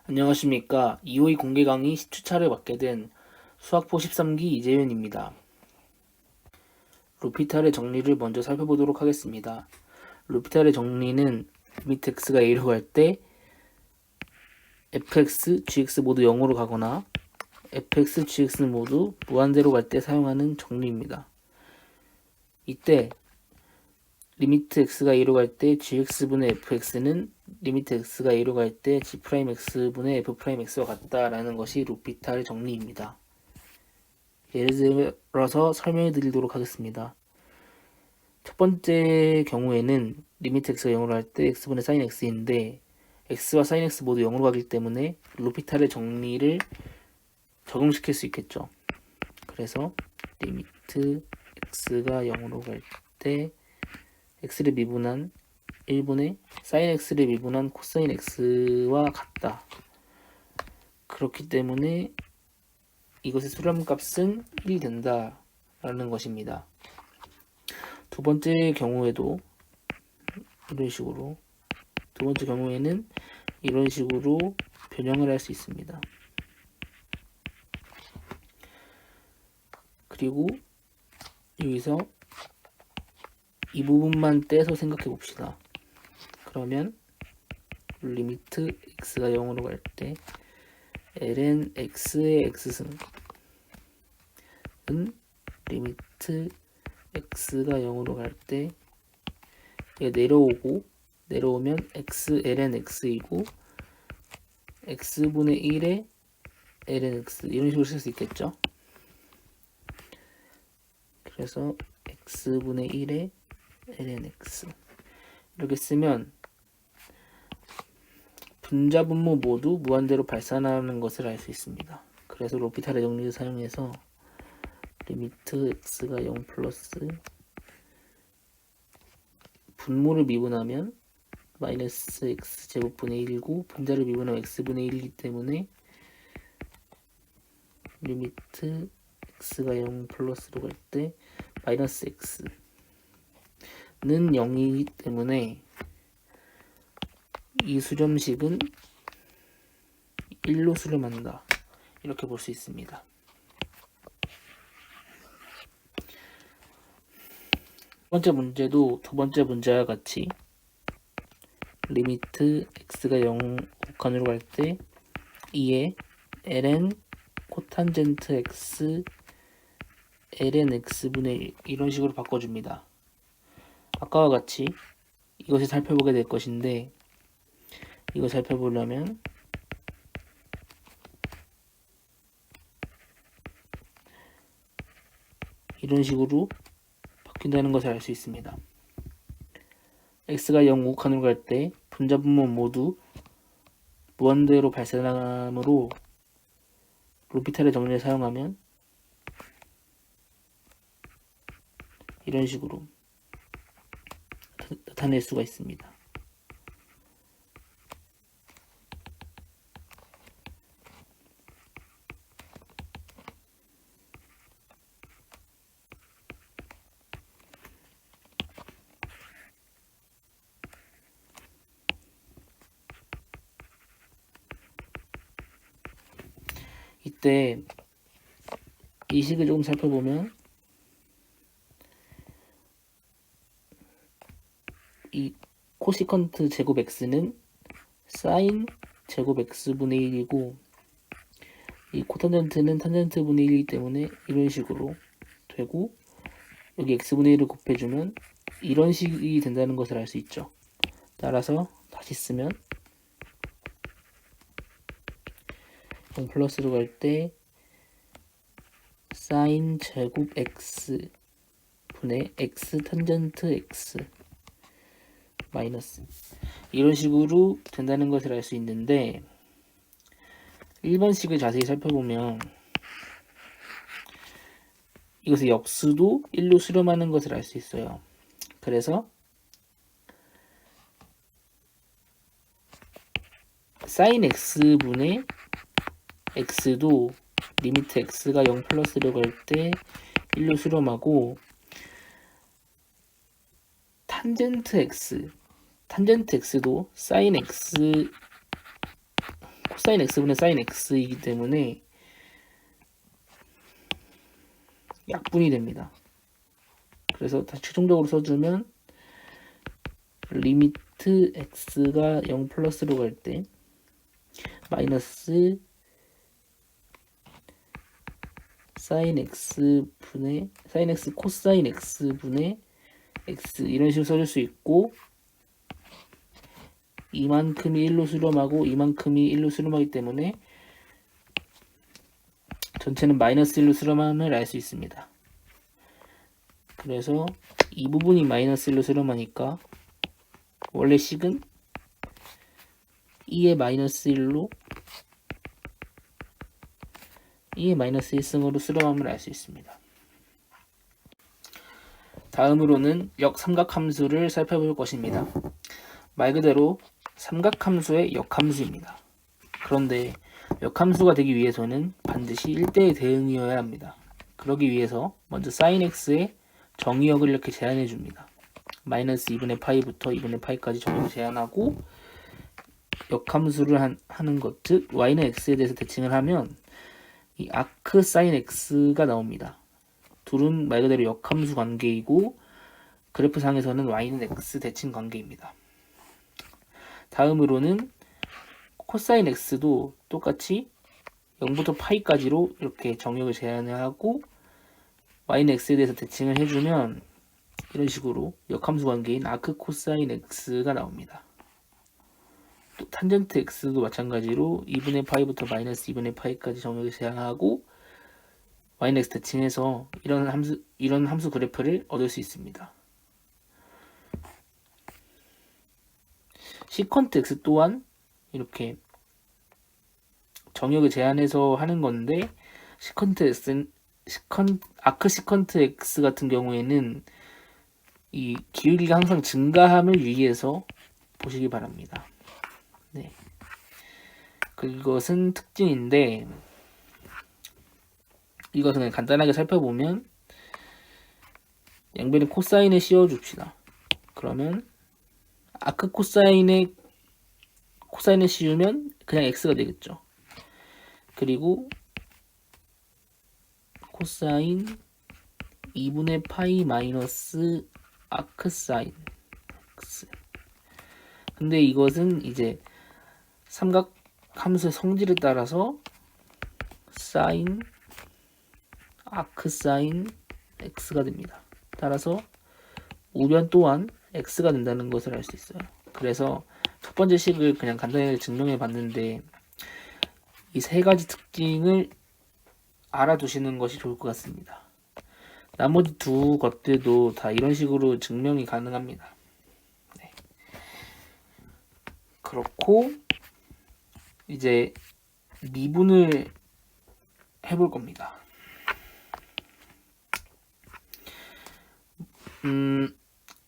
안녕하십니까. 2호2 공개 강의 10주차를 맡게 된 수학포 13기 이재윤입니다. 루피탈의 정리를 먼저 살펴보도록 하겠습니다. 루피탈의 정리는 리미트 x가 a로 갈 때 fx, gx 모두 0으로 가거나 fx, gx는 모두 무한대로 갈 때 사용하는 정리입니다. 이때 리미트 x가 a로 갈 때 gx분의 fx는 리미트 x가 a로 갈 때 g'x분의 f'x와 같다라는 것이 루피탈의 정리입니다. 예를 들어서 설명해 드리도록 하겠습니다. 첫 번째 경우에는 리미트 x가 0으로 갈 때 x분의 sin x인데 x와 sin x 모두 0으로 가기 때문에 루피탈의 정리를 적용시킬 수 있겠죠. 그래서 리미트 x가 0으로 갈 때 x를 미분한 1분의 sin x를 미분한 코사인 x와 같다. 그렇기 때문에 이것의 수렴값은 1이 된다라는 것입니다. 두 번째 경우에도 이런 식으로 두 번째 경우에는 이런 식으로 변형을 할 수 있습니다. 그리고 여기서 이 부분만 떼서 생각해 봅시다. 그러면 리미트 x가 0으로 갈 때 ln x의 x승은 리미트 x가 0으로 갈 때 내려오면 x ln x이고 x분의 1에 ln x 이런 식으로 쓸 수 있겠죠. 그래서 x분의 1에 ln x 이렇게 쓰면 분자분모 모두 무한대로 발산하는 것을 알 수 있습니다. 그래서 로피탈의 정리를 사용해서 리미트 x가 0 플러스 분모를 미분하면 마이너스 x 제곱분의 1이고 분자를 미분하면 x분의 1이기 때문에 리미트 x가 0 플러스로 갈 때 마이너스 x는 0이기 때문에 이 수렴식은 1로 수렴한다. 이렇게 볼 수 있습니다. 두 번째 문제도 두 번째 문제와 같이 리미트 x가 0 극한으로 갈 때 2에 ln 코탄젠트 x ln x분의 1 이런 식으로 바꿔줍니다. 아까와 같이 이것을 살펴보게 될 것인데 이거 살펴보려면 이런 식으로 바뀐다는 것을 알 수 있습니다. x가 0 우극한으로 갈 때 분자분모 모두 무한대로 발산하므로 루피탈의 정리를 사용하면 이런 식으로 나타낼 수가 있습니다. 이때 이 식을 조금 살펴보면 이 코시컨트 제곱 x는 사인 제곱 x분의 1이고 이 코탄젠트는 탄젠트 분의 1이기 때문에 이런 식으로 되고 여기 x분의 1을 곱해주면 이런 식이 된다는 것을 알 수 있죠. 따라서 다시 쓰면 0 플러스로 갈 때 사인 제곱 x 분의 x 탄젠트 x 마이너스 이런 식으로 된다는 것을 알 수 있는데 1번식을 자세히 살펴보면 이것의 역수도 1로 수렴하는 것을 알 수 있어요. 그래서 sin x분의 x도 리미트 x가 0 플러스로 갈 때 1로 수렴하고 탄젠트 x도 sin x 코사인 x분의 사인 x이기 때문에 약분이 됩니다. 그래서 다시 최종적으로 써주면 리미트 x가 0 플러스로 갈 때 마이너스 사인 x 코사인 x 분의 x 이런 식으로 써줄 수 있고, 이만큼이 1로 수렴하고 이만큼이 1로 수렴하기 때문에 전체는 마이너스 1로 수렴함을 알 수 있습니다. 그래서 이 부분이 마이너스 1로 수렴하니까 원래 식은 2의 마이너스 1로 2의 마이너스 1승으로 수렴함을 알 수 있습니다. 다음으로는 역삼각함수를 살펴볼 것입니다. 말 그대로 삼각함수의 역함수입니다. 그런데 역함수가 되기 위해서는 반드시 1대의 대응이어야 합니다. 그러기 위해서 먼저 sin x의 정의역을 이렇게 제한해 줍니다. 마이너스 2분의 파이부터 2분의 파이까지 정의를 제한하고, 역함수를 하는 것, 즉 y는 x에 대해서 대칭을 하면 이 아크 sin x가 나옵니다. 둘은 말 그대로 역함수 관계이고 그래프상에서는 y는 x 대칭 관계입니다. 다음으로는 코사인 x도 똑같이 0부터 파이까지로 이렇게 정역을 제한을 하고 y는 x에 대해서 대칭을 해주면 이런 식으로 역함수 관계인 아크 코사인 x가 나옵니다. 또 탄젠트 x도 마찬가지로 2분의 파이부터 마이너스 2분의 파이까지 정역을 제한하고 y는 x 대칭해서 이런 함수 그래프를 얻을 수 있습니다. 시컨트 x 또한 이렇게 정역을 제한해서 하는 건데, 아크 시컨트 x 같은 경우에는 이 기울기가 항상 증가함을 위해서 보시기 바랍니다. 네. 그것은 특징인데, 이것은 그냥 간단하게 살펴보면 양변에 코사인을 씌워줍시다. 그러면 아크 코사인을 씌우면 그냥 x가 되겠죠. 그리고 코사인 2분의 파이 마이너스 아크 사인 x. 근데 이것은 이제 삼각 함수의 성질에 따라서 사인 아크 사인 x가 됩니다. 따라서 우변 또한 x가 된다는 것을 알 수 있어요. 그래서 첫 번째 식을 그냥 간단하게 증명해 봤는데, 이 세 가지 특징을 알아두시는 것이 좋을 것 같습니다. 나머지 두 것들도 다 이런 식으로 증명이 가능합니다. 네. 그렇고 이제 미분을 해볼 겁니다.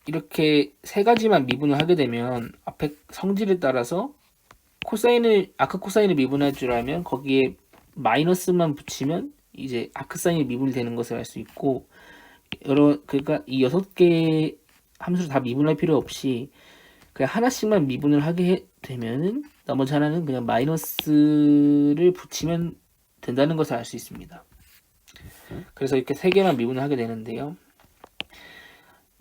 이렇게 세 가지만 미분을 하게 되면 앞에 성질에 따라서 아크 코사인을 미분할 줄 알면 거기에 마이너스만 붙이면 이제 아크 사인이 미분이 되는 것을 알 수 있고, 그러니까 이 6개 함수를 다 미분할 필요 없이 그냥 하나씩만 미분을 하게 되면은 나머지 하나는 그냥 마이너스를 붙이면 된다는 것을 알 수 있습니다. 그래서 이렇게 세 개만 미분을 하게 되는데요.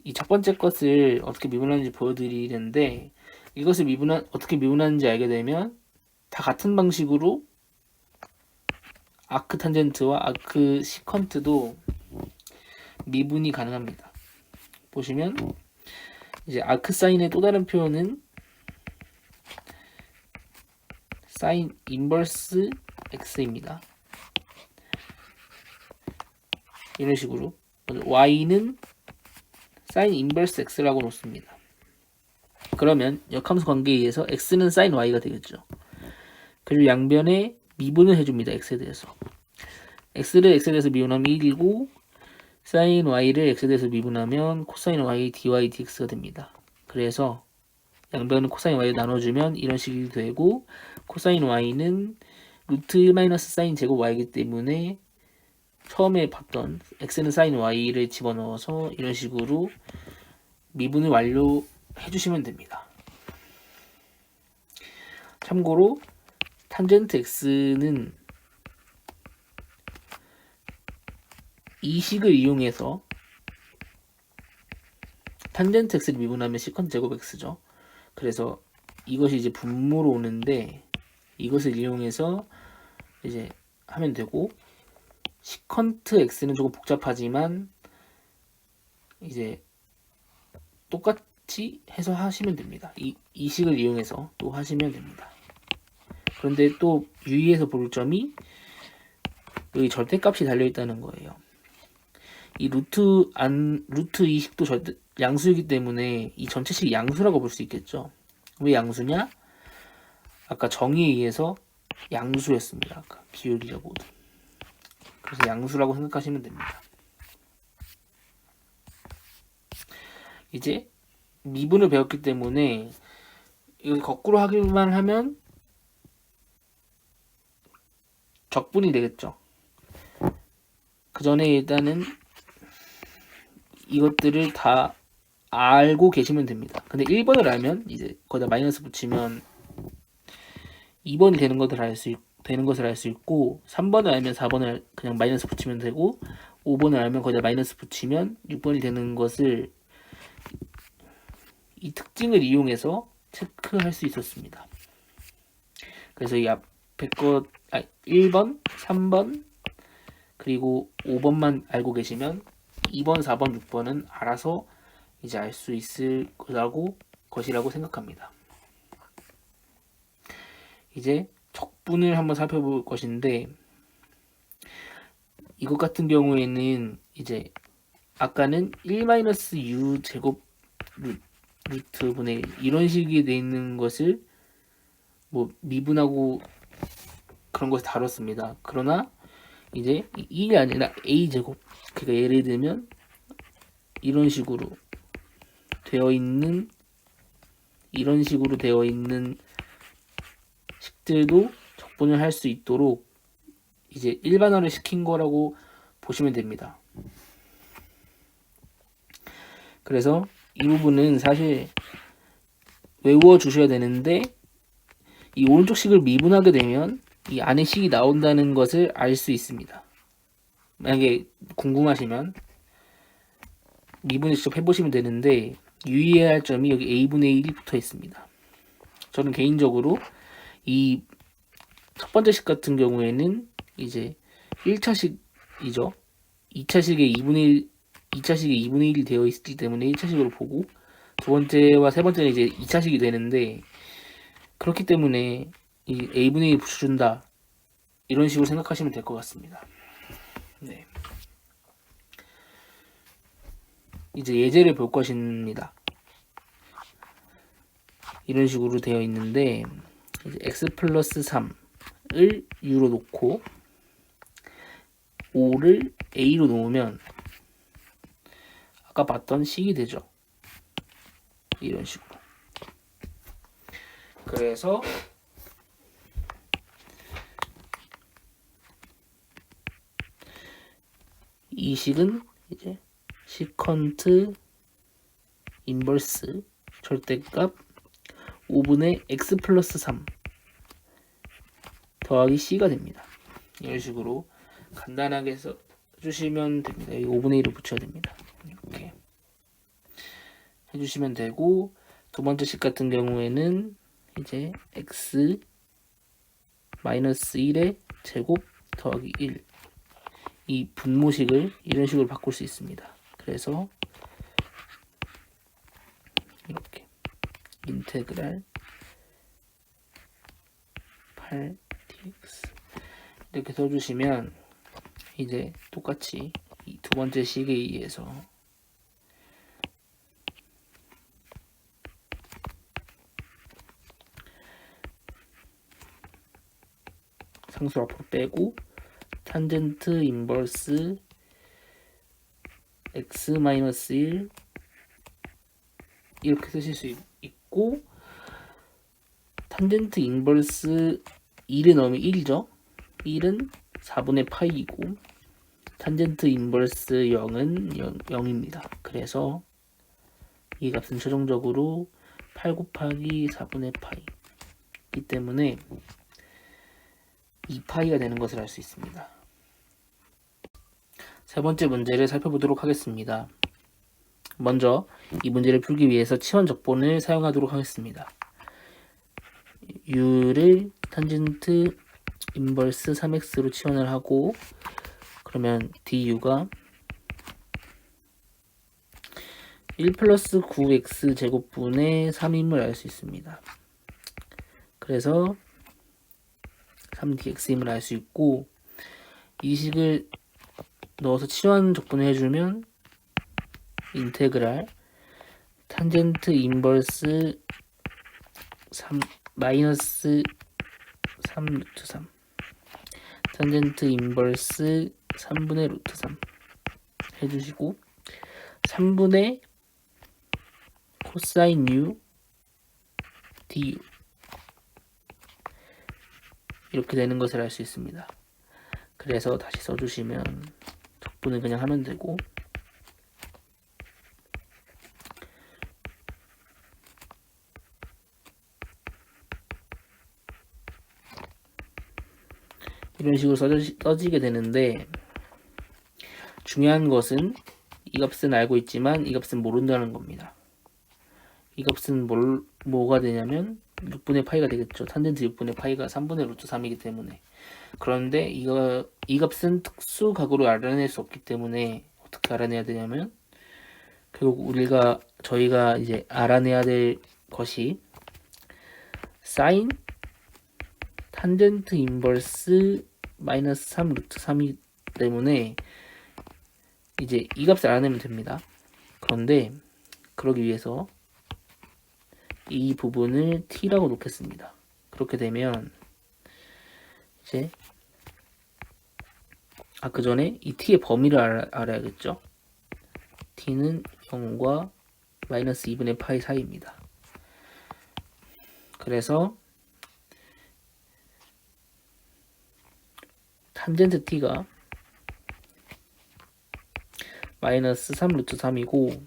이 첫 번째 것을 어떻게 미분하는지 보여드리는데, 이것을 어떻게 미분하는지 알게 되면 다 같은 방식으로 아크 탄젠트와 아크 시컨트도 미분이 가능합니다. 보시면 이제 아크 사인의 또 다른 표현은 사인 인버스 x입니다. 이런 식으로 y는 사인 인버스 x라고 놓습니다. 그러면 역함수 관계에 의해서 x는 사인 y가 되겠죠. 그리고 양변에 미분을 해줍니다. x에 대해서. x를 x에 대해서 미분하면 1이고, 사인 y를 x에 대해서 미분하면 코사인 y dy dx가 됩니다. 그래서 양변은 코사인 y를 나눠주면 이런 식이 되고, 코사인 y는 루트 1 마이너스 사인 제곱 y이기 때문에 처음에 봤던 x는 사인 y를 집어넣어서 이런 식으로 미분을 완료해 주시면 됩니다. 참고로 탄젠트 x는 이 식을 이용해서 탄젠트 x를 미분하면 시컨트 제곱 x죠. 그래서 이것이 이제 분모로 오는데 이것을 이용해서 이제 하면 되고, 시컨트 x는 조금 복잡하지만 이제 똑같이 해서 하시면 됩니다. 이 식을 이용해서 또 하시면 됩니다. 그런데 또 유의해서 볼 점이 여기 절대값이 달려있다는 거예요. 이 루트 이 식도 양수이기 때문에 이 전체식이 양수라고 볼 수 있겠죠. 왜 양수냐? 아까 정의에 의해서 양수였습니다. 아까 비율이자 모두. 그래서 양수라고 생각하시면 됩니다. 이제 미분을 배웠기 때문에 이거 거꾸로 하기만 하면 적분이 되겠죠. 그 전에 일단은 이것들을 다 알고 계시면 됩니다. 근데 1번을 알면 이제 거기다 마이너스 붙이면 2번이 되는 것을 알 수 있고, 3번을 알면 4번을 그냥 마이너스 붙이면 되고, 5번을 알면 거기다 마이너스 붙이면 6번이 되는 것을 이 특징을 이용해서 체크할 수 있었습니다. 그래서 이 앞에 1번, 3번, 그리고 5번만 알고 계시면 2번, 4번, 6번은 알아서 이제 알 수 있을 것이라고 생각합니다. 이제 적분을 한번 살펴볼 것인데, 이것 같은 경우에는 이제 아까는 1-u 제곱 루트 분의 1 이런 식이 되어 있는 것을 뭐 미분하고 그런 것을 다뤘습니다. 그러나 이제 1이 아니라 a 제곱, 그러니까 예를 들면 이런 식으로 되어 있는 식들도 적분을 할 수 있도록 이제 일반화를 시킨 거라고 보시면 됩니다. 그래서 이 부분은 사실 외워 주셔야 되는데, 이 오른쪽 식을 미분하게 되면 이 안에 식이 나온다는 것을 알 수 있습니다. 만약에 궁금하시면 미분을 직접 해보시면 되는데, 유의해야 할 점이 여기 a분의 1이 붙어 있습니다. 저는 개인적으로 이 첫 번째 식 같은 경우에는 이제 1차식이죠. 2차식에 2분의 1이 되어 있기 때문에 1차식으로 보고, 두 번째와 세 번째는 이제 2차식이 되는데, 그렇기 때문에 이 a분의 1이 붙여준다, 이런 식으로 생각하시면 될 것 같습니다. 네. 이제 예제를 볼 것입니다. 이런 식으로 되어 있는데, 이제 x 플러스 3을 u로 놓고 5를 a로 놓으면 아까 봤던 식이 되죠. 이런 식으로. 그래서 이 식은 이제 시컨트 인버스 절대값 5분의 x 플러스 3 더하기 c가 됩니다. 이런 식으로 간단하게 써주시면 됩니다. 여기 5분의 1을 붙여야 됩니다. 이렇게 해주시면 되고, 두 번째 식 같은 경우에는 이제 x 마이너스 1의 제곱 더하기 1, 이 분모식을 이런 식으로 바꿀 수 있습니다. 그래서 이렇게 인테그랄 8dx 이렇게 써주시면 이제 똑같이 이 두 번째 식에 의해서 상수 앞으로 빼고 탄젠트 인버스 x-1 이렇게 쓰실 수 있고, 탄젠트 인버스 1에 넣으면 1이죠. 1은 4분의 파이고, 탄젠트 인버스 0은 0입니다. 그래서 이 값은 최종적으로 8 곱하기 4분의 파이. 이 때문에 2파이가 되는 것을 알 수 있습니다. 세 번째 문제를 살펴보도록 하겠습니다. 먼저 이 문제를 풀기 위해서 치원 적본을 사용하도록 하겠습니다. u를 탄젠트 인버스 3x로 치원을 하고, 그러면 du가 1 플러스 9x 제곱분의 3임을 알 수 있습니다. 그래서 3dx임을 알 수 있고, 이 식을 넣어서 치환 적분을 해주면 인테그랄 탄젠트 인버스 3 마이너스 3 루트 3 탄젠트 인버스 3분의 루트 3 해주시고, 3분의 코사인 u du 이렇게 되는 것을 알 수 있습니다. 그래서 다시 써주시면 적분을 그냥 하면 되고, 이런 식으로 써지게 되는데, 중요한 것은 이 값은 알고 있지만 이 값은 모른다는 겁니다. 이 값은 뭐가 되냐면 6분의 파이가 되겠죠. 탄젠트 6분의 파이가 3분의 루트 3이기 때문에. 그런데 이 값은 특수 각으로 알아낼 수 없기 때문에 어떻게 알아내야 되냐면, 결국 저희가 이제 알아내야 될 것이 사인 탄젠트 인버스 마이너스 3 루트 3이기 때문에 이제 이 값을 알아내면 됩니다. 그런데 그러기 위해서 이 부분을 t라고 놓겠습니다. 그렇게 되면 이제 그 전에 이 t의 범위를 알아야겠죠. t는 0과 마이너스 2분의 파이 사이입니다. 그래서 탄젠트 t가 마이너스 3 루트 3이고,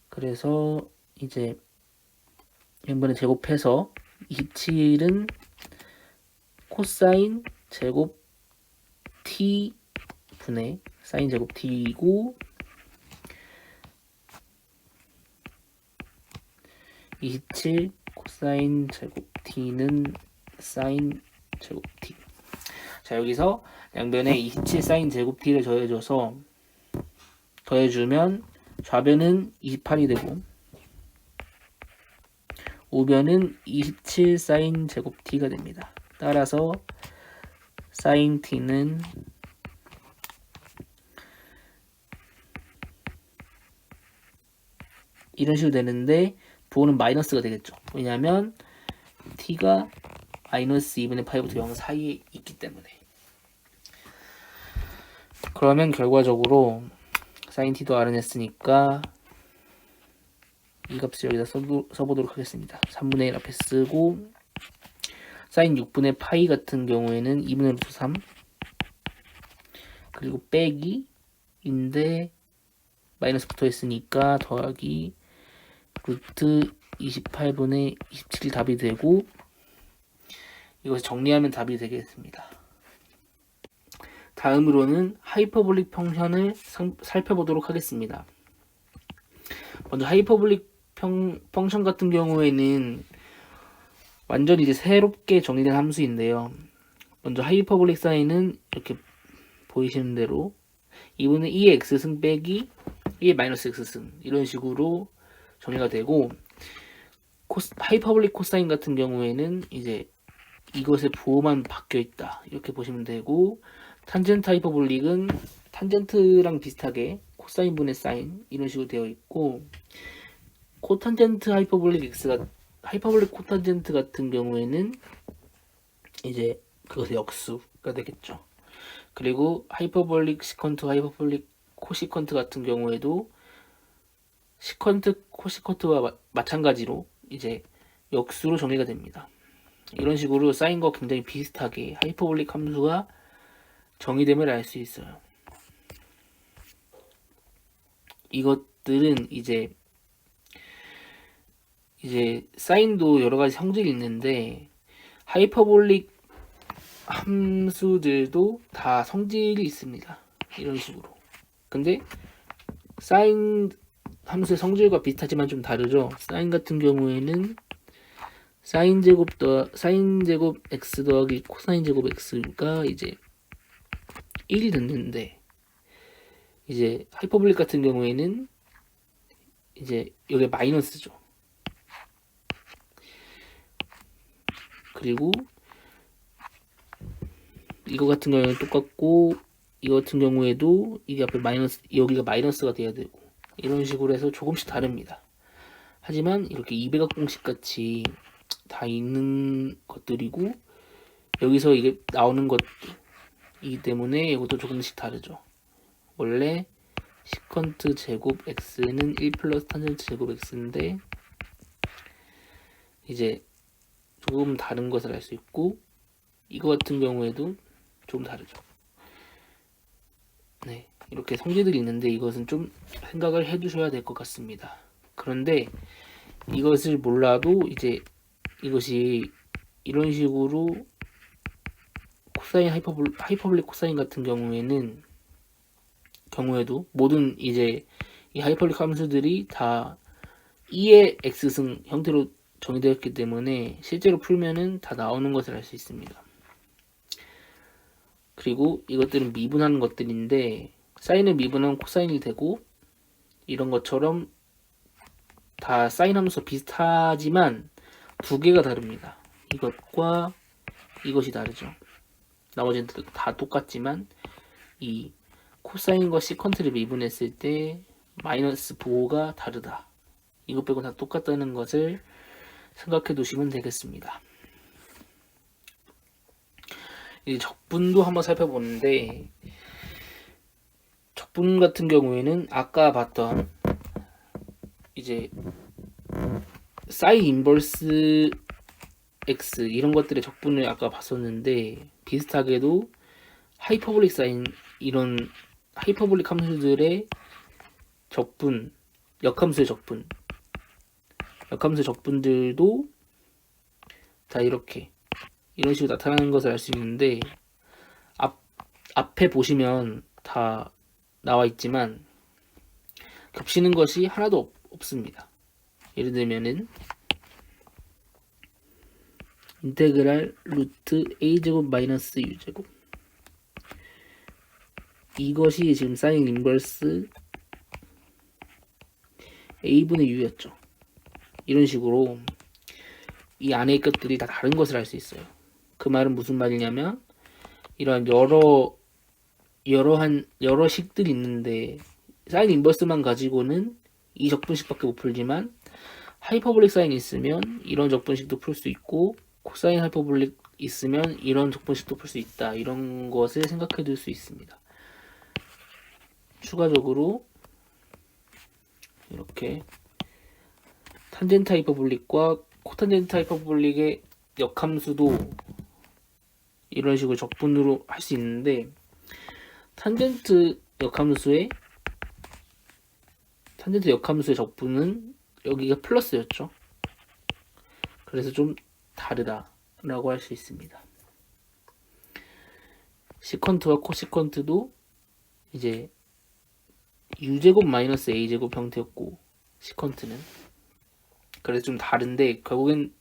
그래서 이제 이번에 제곱해서 27은 코사인 제곱 t 분의 사인 제곱 t이고, 27 코사인 제곱 t는 사인 제곱 t. 자, 여기서 양변에 27 사인 제곱 t를 더해주면 좌변은 28이 되고 우변은 27 사인 제곱 t가 됩니다. 따라서 사인 t는 이런 식으로 되는데, 부호는 마이너스가 되겠죠. 왜냐하면 t가 마이너스 2분의 파이부터 0 사이에 있기 때문에. 그러면 결과적으로 사인 t도 알아냈으니까 이 값을 여기다 써보도록 하겠습니다. 3분의 1 앞에 쓰고, 사인 6분의 파이 같은 경우에는 2분의 루트 3 그리고 빼기 인데 마이너스 붙어 있으니까 더하기 루트 28분의 27 답이 되고, 이것을 정리하면 답이 되겠습니다. 다음으로는 하이퍼볼릭 펑션을 살펴보도록 하겠습니다. 먼저 하이퍼볼릭 펑션 같은 경우에는 완전히 이제 새롭게 정리된 함수인데요. 먼저 하이퍼볼릭 사인은 이렇게 보이시는 대로 2분의 2의 x승 빼기 2의 마이너스 x승, 이런 식으로 정리가 되고, 하이퍼볼릭 코사인 같은 경우에는 이제 이것의 부호만 바뀌어 있다, 이렇게 보시면 되고, 탄젠트 하이퍼볼릭은 탄젠트랑 비슷하게 코사인 분의 사인, 이런 식으로 되어 있고, 코탄젠트 하이퍼볼릭 코탄젠트 같은 경우에는 이제 그것의 역수가 되겠죠. 그리고 하이퍼볼릭 시컨트, 하이퍼볼릭 코시컨트 같은 경우에도 시컨트, 코시컨트와 마찬가지로 이제 역수로 정리가 됩니다. 이런 식으로 사인과 굉장히 비슷하게 하이퍼볼릭 함수가 정의됨을 알 수 있어요. 이것들은 이제 사인도 여러 가지 성질이 있는데, 하이퍼볼릭 함수들도 다 성질이 있습니다. 이런 식으로. 근데 사인 함수의 성질과 비슷하지만 좀 다르죠. 사인 같은 경우에는 사인 제곱 x 더하기 코사인 제곱 x가 이제 1이 됐는데, 이제 하이퍼볼릭 같은 경우에는 이제 여기 마이너스죠. 그리고 이거 같은 경우에는 똑같고, 이거 같은 경우에도 이게 앞에 마이너스, 여기가 마이너스가 돼야 되고, 이런 식으로 해서 조금씩 다릅니다. 하지만 이렇게 이배각 공식 같이 다 있는 것들이고, 여기서 이게 나오는 것이기 때문에 이것도 조금씩 다르죠. 원래 시컨트 제곱 x는 1 플러스 탄젠트 제곱 x인데, 이제 조금 다른 것을 알 수 있고, 이거 같은 경우에도 좀 다르죠. 네, 이렇게 성질들이 있는데 이것은 좀 생각을 해두셔야 될 것 같습니다. 그런데 이것을 몰라도 이제 이것이 이런 식으로 코사인 하이퍼볼릭 코사인 같은 경우에도 모든 이제 이 하이퍼볼릭 함수들이 다 2의 x승 형태로 정의되었기 때문에 실제로 풀면은 다 나오는 것을 알 수 있습니다. 그리고 이것들은 미분하는 것들인데, 사인을 미분하면 코사인이 되고, 이런 것처럼 다 사인 함수 비슷하지만 두 개가 다릅니다. 이것과 이것이 다르죠. 나머지는 다 똑같지만 이 코사인과 시컨트를 미분했을 때 마이너스 부호가 다르다. 이것 빼고 다 똑같다는 것을 생각해 두시면 되겠습니다. 이 적분도 한번 살펴보는데, 적분 같은 경우에는 아까 봤던 이제 사인 인버스 x 이런 것들의 적분을 아까 봤었는데, 비슷하게도 하이퍼볼릭 사인, 이런 하이퍼볼릭 함수들의 적분, 역함수의 적분들도 다 이런 식으로 나타나는 것을 알 수 있는데, 앞에 보시면 다 나와 있지만 겹치는 것이 하나도 없습니다. 예를 들면은 인테그랄 루트 a제곱 마이너스 u제곱, 이것이 지금 사인 인버스 a분의 u였죠. 이런 식으로 이 안의 것들이 다 다른 것을 알 수 있어요. 그 말은 무슨 말이냐면, 이런 여러 식들이 있는데 사인 인버스만 가지고는 이 적분식밖에 못 풀지만, 하이퍼볼릭 사인 있으면 이런 적분식도 풀 수 있고, 코사인 하이퍼볼릭 있으면 이런 적분식도 풀 수 있다. 이런 것을 생각해 둘 수 있습니다. 추가적으로 이렇게 탄젠트 하이퍼볼릭과 코탄젠트 하이퍼볼릭의 역함수도 이런 식으로 적분으로 할 수 있는데, 탄젠트 역함수의 적분은 여기가 플러스였죠. 그래서 좀 다르다라고 할 수 있습니다. 시컨트와 코시컨트도 이제 u제곱 마이너스 a제곱 형태였고, 시컨트는 그래서 좀 다른데, 결국엔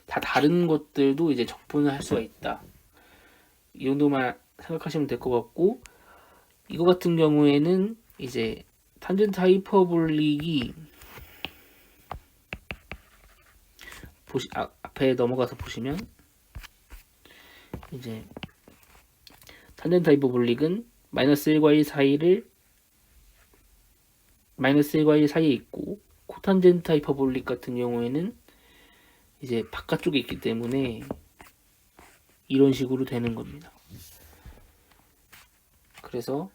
다 다른 것들도 이제 적분을 할 수가 있다. 이 정도만 생각하시면 될 것 같고, 이거 같은 경우에는 이제 탄젠트 하이퍼볼릭이 앞에 넘어가서 보시면, 이제 탄젠트 하이퍼볼릭은 마이너스 1과 1 사이에 있고, 코탄젠트 하이퍼볼릭 같은 경우에는 이제 바깥쪽에 있기 때문에 이런 식으로 되는 겁니다. 그래서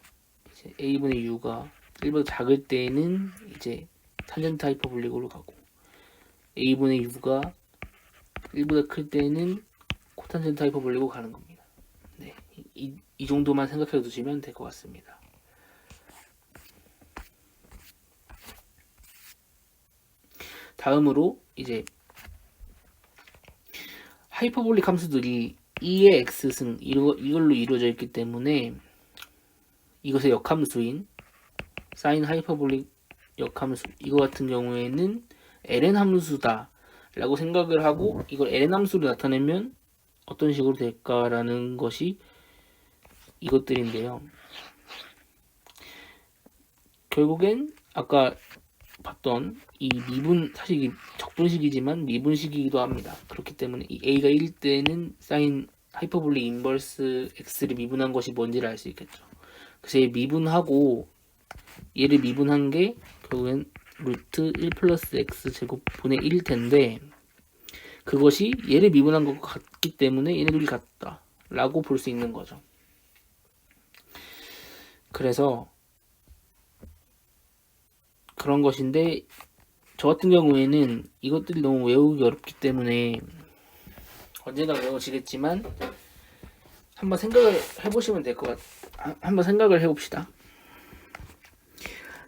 이제 a분의 u가 1보다 작을 때에는 이제 탄젠트 하이퍼볼릭으로 가고, a분의 u가 1보다 클 때는 코탄젠트 하이퍼볼릭으로 가는 겁니다. 네, 이 정도만 생각해 두시면 될 것 같습니다. 다음으로 이제 하이퍼볼릭 함수들이 2의 x승 이걸로 이루어져 있기 때문에 이것의 역함수인 사인 하이퍼볼릭 역함수 이거 같은 경우에는 ln 함수다 라고 생각을 하고 이걸 ln 함수로 나타내면 어떤 식으로 될까라는 것이 이것들인데요. 결국엔 아까 봤던 이 미분, 사실 이게 적분식이지만 미분식이기도 합니다. 그렇기 때문에 이 a가 1일 때는 사인 하이퍼볼릭 인버스 x를 미분한 것이 뭔지를 알 수 있겠죠. 그래서 얘 미분하고 얘를 미분한 게 결국엔 루트 1 플러스 x 제곱분의 1일 텐데 그것이 얘를 미분한 것과 같기 때문에 얘네들이 같다 라고 볼 수 있는 거죠. 그래서 그런 것인데 저 같은 경우에는 이것들이 너무 외우기 어렵기 때문에 언젠가 외워지겠지만 한번 생각을 해보시면 될 것 같아요. 한번 생각을 해봅시다.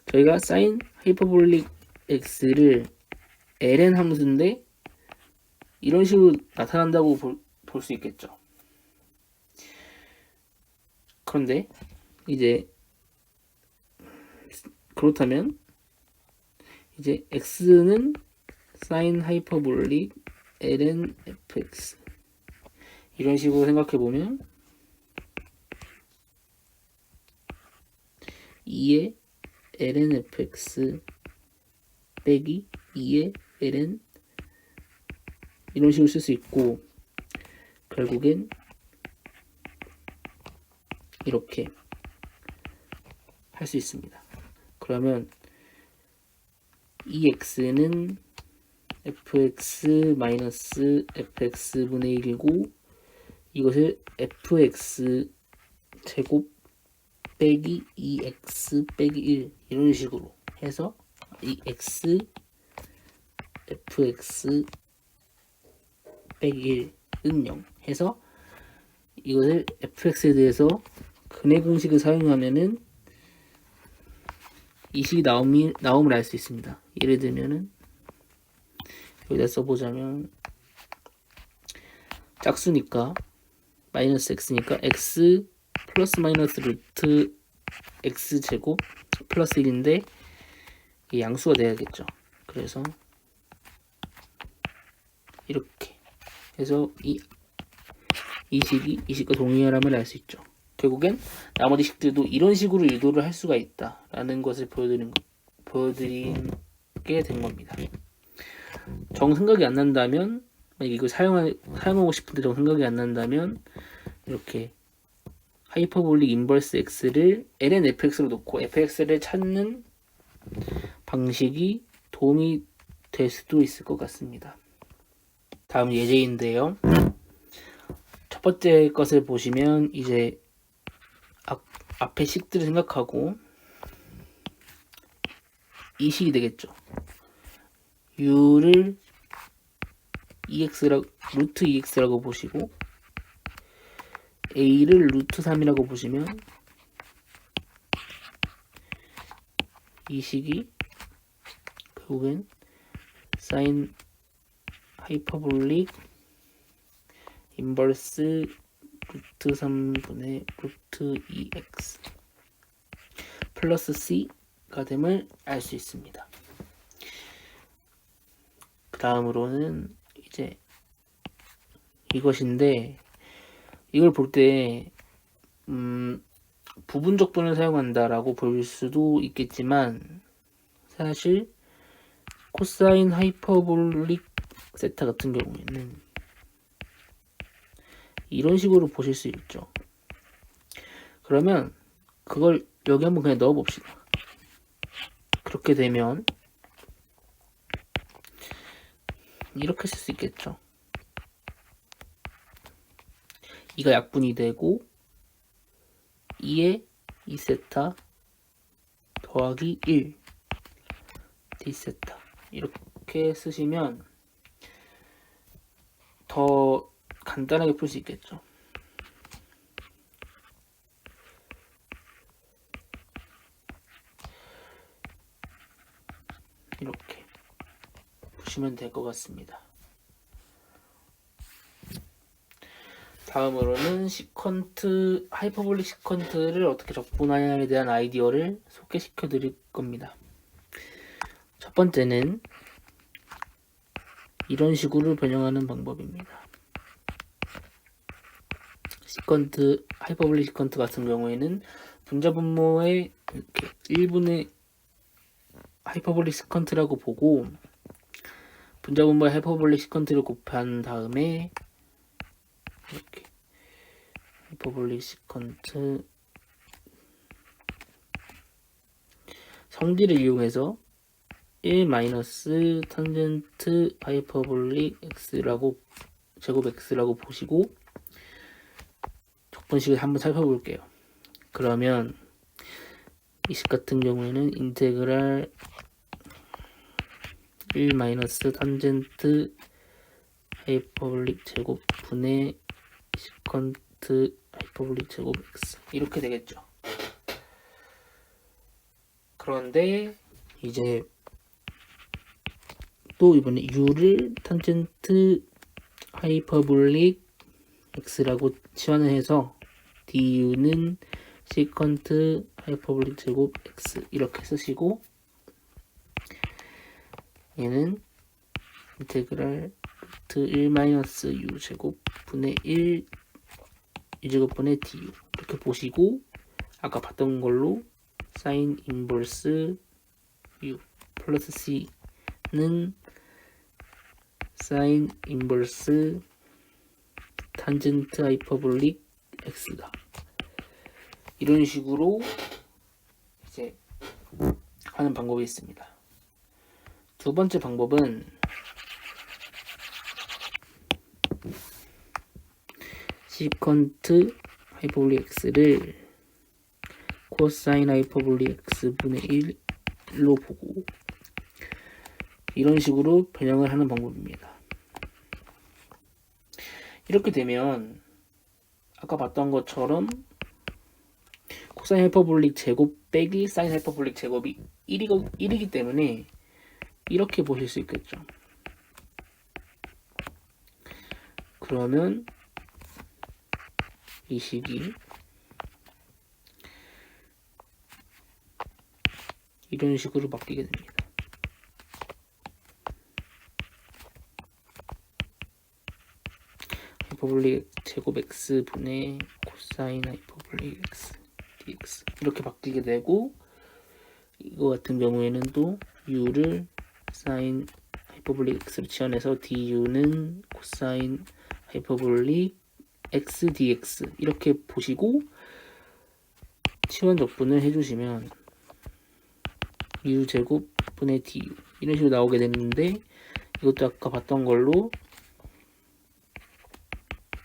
저희가 사인 하이퍼볼릭 x를 ln 함수인데 이런 식으로 나타난다고 볼 수 있겠죠. 그런데 이제 그렇다면 이제 x는 사인 하이퍼볼릭 ln fx 이런 식으로 생각해 보면 2의 ln fx 빼기 2의 ln 이런 식으로 쓸 수 있고 결국엔 이렇게 할 수 있습니다. 그러면 이 x는 fx 마이너스 fx분의 1이고 이것을 fx 제곱 빼기 2x 빼기 1 이런 식으로 해서 이 x fx 빼기 1은 0 해서 이것을 fx에 대해서 근해 공식을 사용하면은 이 식이 나옴을 알 수 있습니다. 예를 들면은 여기다 써보자면 짝수니까 마이너스 x니까 x 플러스 마이너스 루트 x 제곱 플러스 1인데 양수가 돼야겠죠. 그래서 이렇게 해서 이 식이 이 식과 동일함을 알 수 있죠. 결국엔 나머지 식들도 이런 식으로 유도를 할 수가 있다라는 것을 보여드리게 된 겁니다. 정 생각이 안 난다면 이걸 사용하고 싶은데 정 생각이 안 난다면 이렇게 하이퍼볼릭 인버스 x를 ln fx로 놓고 fx를 찾는 방식이 도움이 될 수도 있을 것 같습니다. 다음 예제인데요. 첫 번째 것을 보시면 이제 앞에 식들을 생각하고 이 식이 되겠죠. u를 루트 2x라고 보시고 a를 루트 3이라고 보시면 이 식이 결국엔 사인 하이퍼볼릭 인버스 루트 3분의 루트 2x 플러스 c가 됨을 알 수 있습니다. 그 다음으로는 이제 이것인데 이걸 볼 때 부분적분을 사용한다라고 볼 수도 있겠지만 사실 코사인 하이퍼볼릭 세타 같은 경우에는 이런 식으로 보실 수 있죠. 그러면 그걸 여기 한번 그냥 넣어 봅시다. 그렇게 되면 이렇게 쓸 수 있겠죠. 이가 약분이 되고 2에 2세타 더하기 1 d세타 이렇게 쓰시면 더 간단하게 풀 수 있겠죠. 이렇게 보시면 될 것 같습니다. 다음으로는 시퀀트, 하이퍼볼릭 시퀀트를 어떻게 적분하냐에 대한 아이디어를 소개시켜 드릴 겁니다. 첫 번째는 이런 식으로 변형하는 방법입니다. 시퀀트, 하이퍼볼릭 시퀀트 같은 경우에는 분자분모의 이렇게 1분의 하이퍼볼릭 시퀀트라고 보고 분자분모의 하이퍼볼릭 시퀀트를 곱한 다음에 이렇게 하이퍼볼릭 시퀀트 성질을 이용해서 1 마이너스 탄젠트 하이퍼볼릭 x라고 제곱 x라고 보시고 적분식을 한번 살펴볼게요. 그러면 이 식 같은 경우에는 인테그랄 1 마이너스 탄젠트 하이퍼볼릭 제곱 분의 시컨트 하이퍼볼릭 제곱 x 이렇게 되겠죠. 그런데 이제 또 이번에 u를 탄젠트 하이퍼볼릭 x라고 치환을 해서 du는 시컨트 하이퍼볼릭 제곱 x 이렇게 쓰시고 얘는 인테그랄 루트 1 마이너스 u 제곱 분의 1 u제곱 분의 du 이렇게 보시고 아까 봤던 걸로 사인 인버스 u 플러스 c는 사인 인버스 탄젠트 하이퍼볼릭 x다. 이런 식으로 이제 하는 방법이 있습니다. 두 번째 방법은 시컨트 하이퍼볼릭 x를 코사인 하이퍼볼릭 x분의 1로 보고 이런 식으로 변형을 하는 방법입니다. 이렇게 되면 아까 봤던 것처럼 코사인 하이퍼볼릭 제곱 빼기 사인 하이퍼볼릭 제곱이 1이기 때문에 이렇게 보실 수 있겠죠. 그러면 이 식이 이런 식으로 바뀌게 됩니다. 하이퍼볼릭 제곱 x 분의 코사인 하이퍼볼릭 x dx 이렇게 바뀌게 되고 이거 같은 경우에는 또 u를 사인 하이퍼볼릭 x로 치환해서 du는 코사인 하이퍼볼릭 x dx 이렇게 보시고 치환 적분을 해주시면 u 제곱 분의 du 이런 식으로 나오게 되는데 이것도 아까 봤던 걸로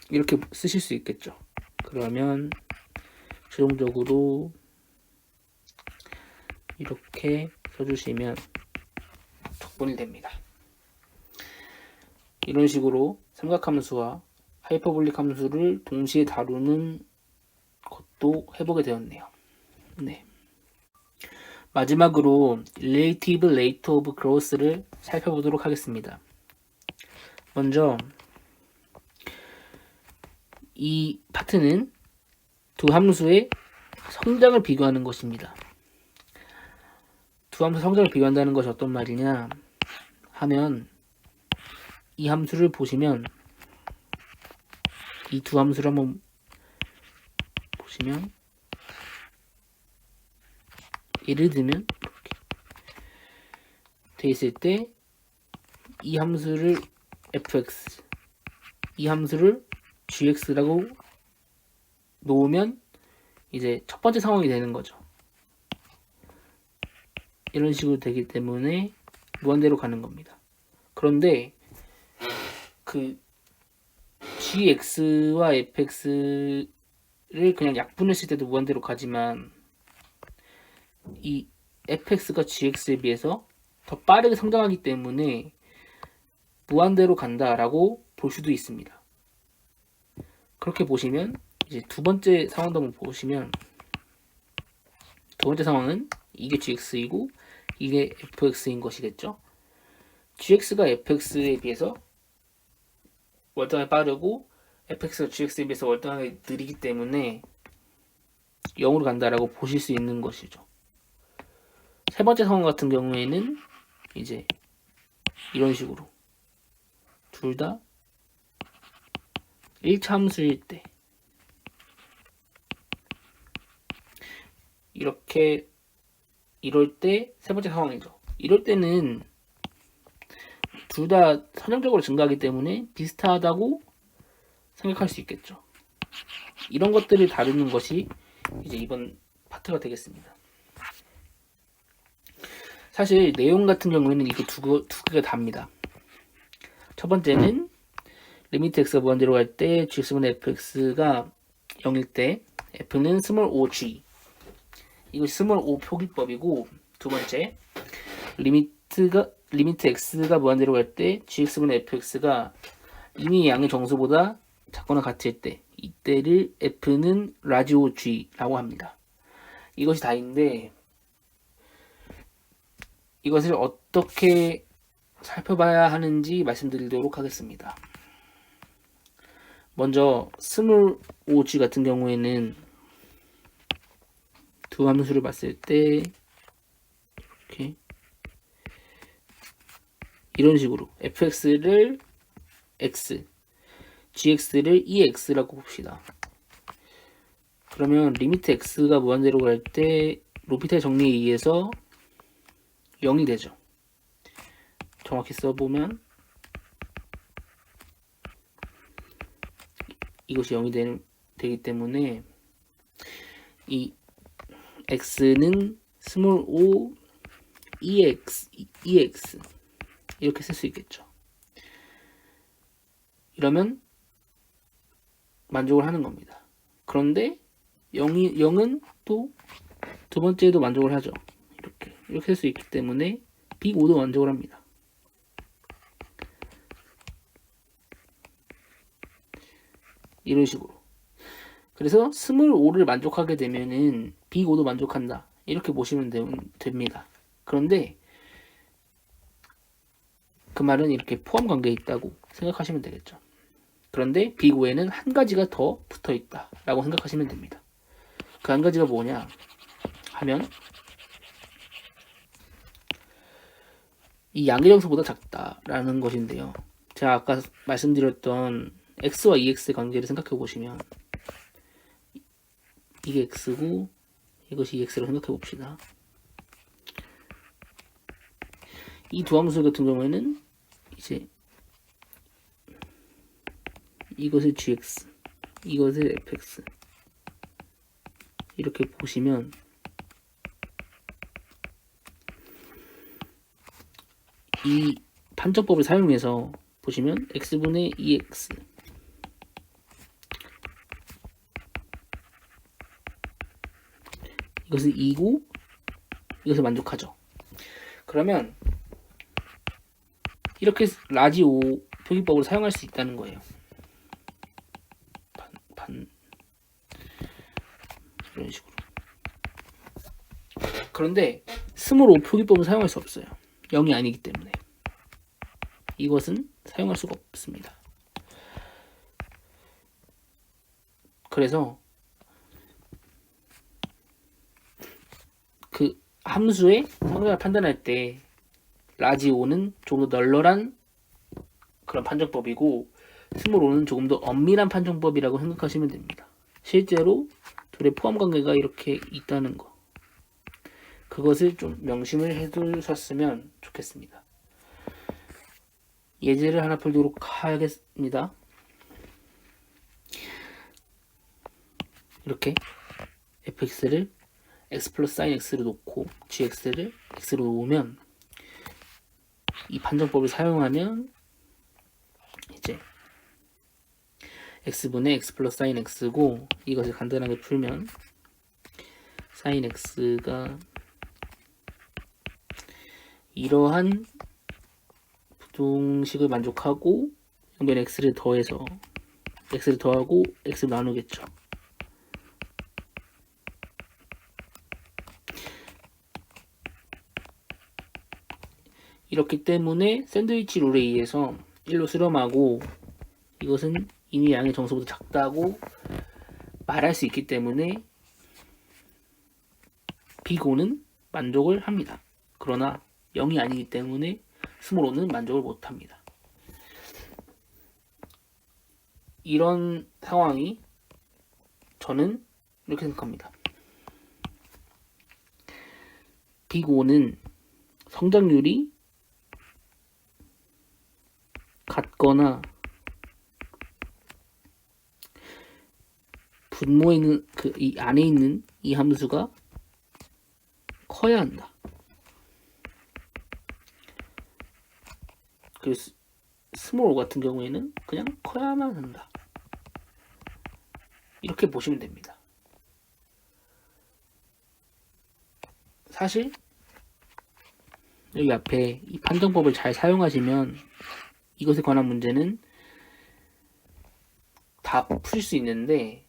이렇게 쓰실 수 있겠죠. 그러면 최종적으로 이렇게 써주시면 적분이 됩니다. 이런 식으로 삼각함수와 하이퍼볼릭 함수를 동시에 다루는 것도 해보게 되었네요. 네. 마지막으로 relative rate of growth를 살펴보도록 하겠습니다. 먼저 이 파트는 두 함수의 성장을 비교하는 것입니다. 두 함수 성장을 비교한다는 것이 어떤 말이냐 하면 이 함수를 보시면 이 두 함수를 한번 보시면 예를 들면 이렇게 돼 있을 때 이 함수를 fx 이 함수를 gx라고 놓으면 이제 첫 번째 상황이 되는 거죠. 이런 식으로 되기 때문에 무한대로 가는 겁니다. 그런데 그 gx와 fx를 그냥 약분했을 때도 무한대로 가지만 이 fx가 gx에 비해서 더 빠르게 성장하기 때문에 무한대로 간다라고 볼 수도 있습니다. 그렇게 보시면 이제 두 번째 상황도 한번 보시면 두 번째 상황은 이게 gx이고 이게 fx인 것이겠죠. gx가 fx에 비해서 월등하게 빠르고 fx가 gx에 비해서 월등하게 느리기 때문에 0으로 간다라고 보실 수 있는 것이죠. 세 번째 상황 같은 경우에는 이제 이런 식으로 둘 다 1차 함수일 때 이렇게 이럴 때 세 번째 상황이죠. 이럴 때는 둘 다 선형적으로 증가하기 때문에 비슷하다고 생각할 수 있겠죠. 이런 것들을 다루는 것이 이제 이번 파트가 되겠습니다. 사실 내용 같은 경우에는 이거 두 개가 답니다. 첫 번째는 리미트 x가 무한대로 갈 때 gx분의 fx가 0일 때 f는 스몰 og, 이것이 스몰 o 표기법이고, 두 번째 리미트 x가 무한대로 갈 때 gx분의 fx가 이미 양의 정수보다 작거나 같을 때, 이때를 f는 라지오 g라고 합니다. 이것이 다인데 이것을 어떻게 살펴봐야 하는지 말씀드리도록 하겠습니다. 먼저 스몰 og 같은 경우에는 두 함수를 봤을 때 이렇게 이런 식으로 fx를 x, gx를 ex라고 봅시다. 그러면 리미트 x가 무한대로 갈 때 로피탈 정리에 의해서 0이 되죠. 정확히 써보면 이것이 0이 되기 때문에 이 x는 스몰 o ex 이렇게 쓸 수 있겠죠. 이러면 만족을 하는 겁니다. 그런데 0은 또 두 번째에도 만족을 하죠. 이렇게 할 수 있기 때문에 빅 5도 만족을 합니다. 이런 식으로. 그래서 스몰 5를 만족하게 되면은 빅 5도 만족한다. 이렇게 보시면 됩니다. 그런데 그 말은 이렇게 포함 관계에 있다고 생각하시면 되겠죠. 그런데 빅 5에는 한 가지가 더 붙어 있다 라고 생각하시면 됩니다. 그 한 가지가 뭐냐 하면 이 양의 정수보다 작다라는 것인데요. 제가 아까 말씀드렸던 x와 ex의 관계를 생각해 보시면 이게 x고 이것이 ex라고 생각해 봅시다. 이 두 함수 같은 경우에는 이제 이것을 gx, 이것을 fx 이렇게 보시면 이 판정법을 사용해서 보시면 x분의 2x 이것은 2고 이것을 만족하죠. 그러면 이렇게 라지 5 표기법을 사용할 수 있다는 거예요. 이런 식으로. 그런데 스몰 5 표기법은 사용할 수 없어요. 0이 아니기 때문에. 이것은 사용할 수가 없습니다. 그래서 그 함수의 성능을 판단할 때 라지 5는 조금 더 널널한 그런 판정법이고 스몰 5는 조금 더 엄밀한 판정법이라고 생각하시면 됩니다. 실제로 둘의 포함 관계가 이렇게 있다는 거, 그것을 좀 명심을 해두셨으면 좋겠습니다. 예제를 하나 풀도록 하겠습니다. 이렇게 fx를 x 플러스 sin x로 놓고 gx를 x로 놓으면 이 판정법을 사용하면 이제 x분의 x 플러스 sin x고, 이것을 간단하게 풀면 sin x가 이러한 부동식을 만족하고 양변 x를 더해서 x를 더하고 x를 나누겠죠. 이렇기 때문에 샌드위치 룰에 의해서 1로 수렴하고 이것은 인이 양의 정수보다 작다고 말할 수 있기 때문에 빅5는 만족을 합니다. 그러나 0이 아니기 때문에 스몰 5는 만족을 못합니다. 이런 상황이 저는 이렇게 생각합니다. 빅5는 성장률이 같거나 분모에 있는 이 안에 있는 이 함수가 커야 한다. 그래서 스몰 5 같은 경우에는 그냥 커야만 한다. 이렇게 보시면 됩니다. 사실 여기 앞에 이 판정법을 잘 사용하시면 이것에 관한 문제는 다 풀 수 있는데,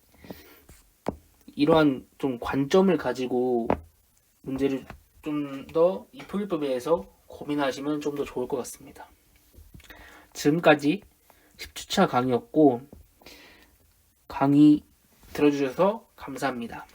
이러한 좀 관점을 가지고 문제를 좀 더 이 표기법에 대해서 고민하시면 좀 더 좋을 것 같습니다. 지금까지 10주차 강의였고, 강의 들어주셔서 감사합니다.